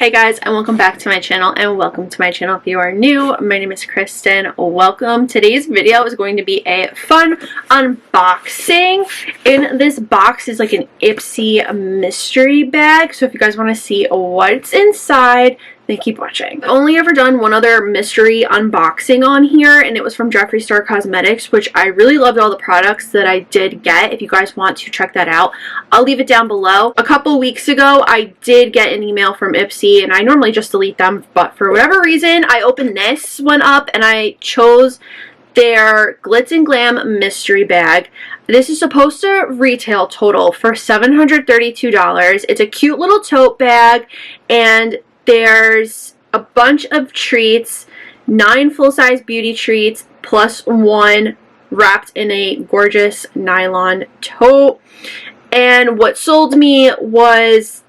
Hey guys, and welcome back to my channel, and welcome to my channel if you are new. My name is Kristen. Welcome. Today's video is going to be a fun unboxing. In this box is like an Ipsy mystery bag, so if you guys want to see what's inside, then keep watching. I've only ever done one other mystery unboxing on here, and it was from Jeffree Star Cosmetics, which I really loved all the products that I did get. If you guys want to check that out, I'll leave it down below. A couple weeks ago, I did get an email from Ipsy, and I normally just delete them, but for whatever reason, I opened this one up and I chose their Glitz and Glam mystery bag. This is supposed to retail total for $732. It's a cute little tote bag, and there's a bunch of treats, 9 full-size beauty treats, plus 1 wrapped in a gorgeous nylon tote. And what sold me was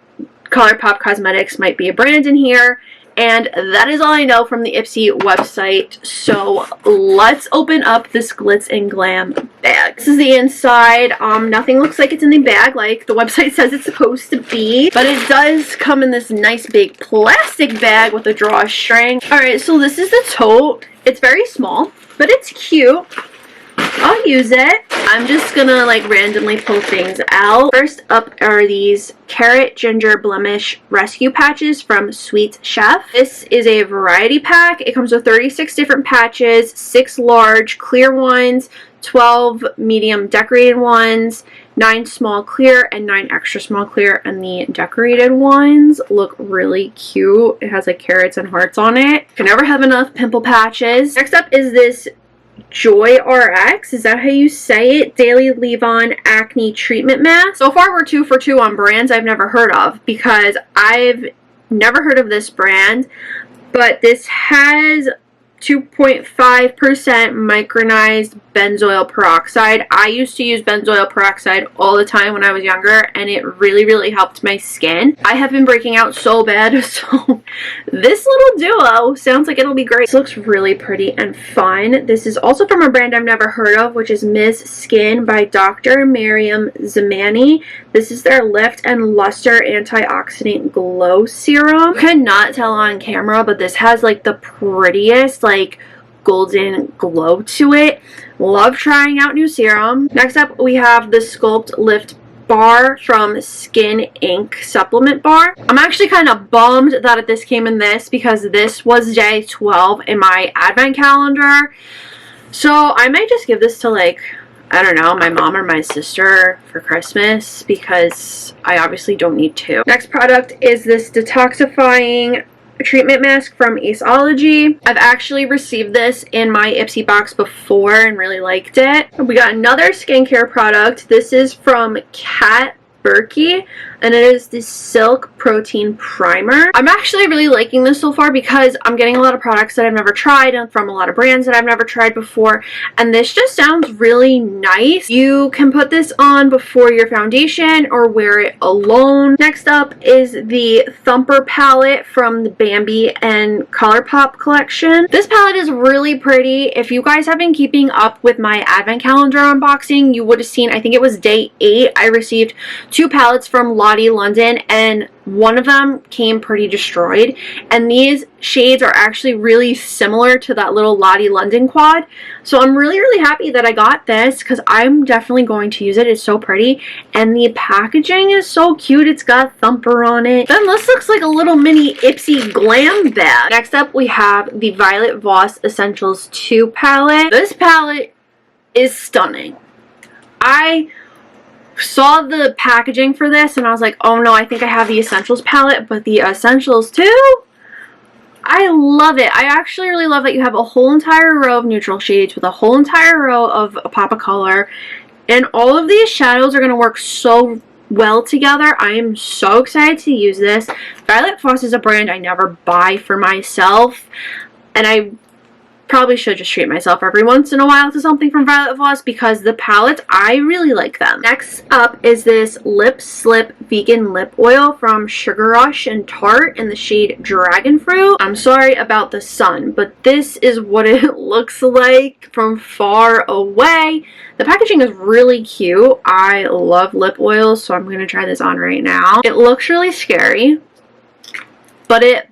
ColourPop Cosmetics might be a brand in here. And that is all I know from the Ipsy website. So let's open up this Glitz and Glam bag. This is the inside. Nothing looks like it's in the bag like the website says it's supposed to be. But it does come in this nice big plastic bag with a drawstring. Alright, so this is the tote. It's very small, but it's cute. I'll use it. I'm just gonna like randomly pull things out. First up are these Carrot Ginger Blemish Rescue Patches from Sweet Chef. This is a variety pack. It comes with 36 different patches, 6 large clear ones, 12 medium decorated ones, 9 small clear, and 9 extra small clear. And the decorated ones look really cute. It has like carrots and hearts on it. Can never have enough pimple patches. Next up is this Joy RX, is that how you say it? Daily Leave-On Acne Treatment Mask. So far we're 2 for 2 on brands I've never heard of, because I've never heard of this brand, but this has 2.5% micronized benzoyl peroxide. I used to use benzoyl peroxide all the time when I was younger, and it really helped my skin. I have been breaking out so bad, so this little duo sounds like it'll be great. This looks really pretty and fun. This is also from a brand I've never heard of, which is Ms. Skin by Dr. Mariam Zamani. This is their Lift and Luster Antioxidant Glow Serum. I could not tell on camera, but this has like the prettiest like golden glow to it. Love trying out new serum. Next up we have the Sculpt Lift Bar from Skin Inc. supplement bar. I'm actually kind of bummed that this came in this, because this was day 12 in my advent calendar. So I might just give this to like, I don't know, my mom or my sister for Christmas, because I obviously don't need 2. Next product is this detoxifying treatment mask from Aceology. I've actually received this in my Ipsy box before and really liked it. We got another skincare product. This is from Kat Berkey, and it is the Silk Protein Primer. I'm actually really liking this so far, because I'm getting a lot of products that I've never tried and from a lot of brands that I've never tried before, and this just sounds really nice. You can put this on before your foundation or wear it alone. Next up is the Thumper palette from the Bambi and ColourPop collection. This palette is really pretty. If you guys have been keeping up with my advent calendar unboxing, you would have seen, I think it was day 8, I received 2 palettes from Lottie London, and one of them came pretty destroyed, and these shades are actually really similar to that little Lottie London quad. So I'm really happy that I got this, because I'm definitely going to use it. It's so pretty, and the packaging is so cute. It's got Thumper on it. Then this looks like a little mini Ipsy Glam bag. Next up we have the Violet Voss Essentials 2 palette. This palette is stunning. I saw the packaging for this and I was like, oh no, I think I have the Essentials palette, but the Essentials too? I love it. I actually really love that you have a whole entire row of neutral shades with a whole entire row of a pop of color, and all of these shadows are going to work so well together. I am so excited to use this. Violet Voss is a brand I never buy for myself, and I probably should just treat myself every once in a while to something from Violet Voss, because the palettes, I really like them. Next up is this Lip Slip Vegan Lip Oil from Sugar Rush and Tarte in the shade Dragon Fruit. I'm sorry about the sun, but this is what it looks like from far away. The packaging is really cute. I love lip oils, so I'm going to try this on right now. It looks really scary. but it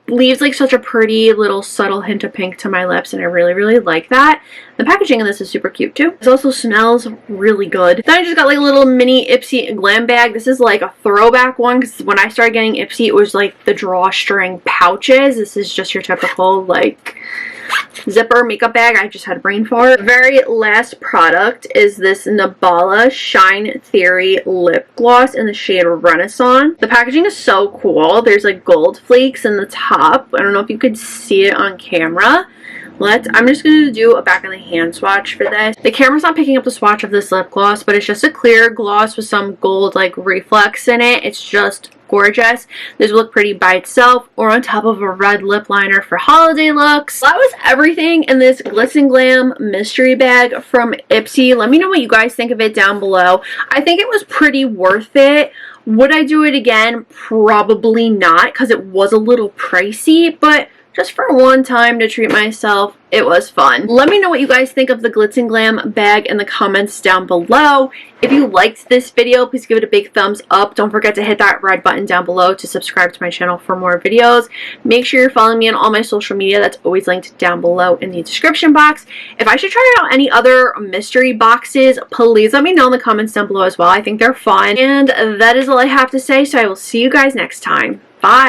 leaves like such a pretty little subtle hint of pink to my lips, and I really, really like that. The packaging in this is super cute too. It also smells really good. Then I just got like a little mini Ipsy Glam bag. This is like a throwback one because when I started getting Ipsy, it was like the drawstring pouches. This is just your typical like zipper makeup bag. I just had a brain fart. The very last product is this Nabala Shine Theory lip gloss in the shade Renaissance. The packaging is so cool. There's like gold flakes in the top. I don't know if you could see it on camera. I'm just going to do a back of the hand swatch for this. The camera's not picking up the swatch of this lip gloss, but it's just a clear gloss with some gold like reflex in it. It's just gorgeous. This would look pretty by itself or on top of a red lip liner for holiday looks. That was everything in this Glitz and Glam mystery bag from Ipsy. Let me know what you guys think of it down below. I think it was pretty worth it. Would I do it again? Probably not, because it was a little pricey, but just for one time to treat myself, it was fun. Let me know what you guys think of the Glitz and Glam bag in the comments down below. If you liked this video, please give it a big thumbs up. Don't forget to hit that red button down below to subscribe to my channel for more videos. Make sure you're following me on all my social media. That's always linked down below in the description box. If I should try out any other mystery boxes, please let me know in the comments down below as well. I think they're fun. And that is all I have to say, so I will see you guys next time. Bye!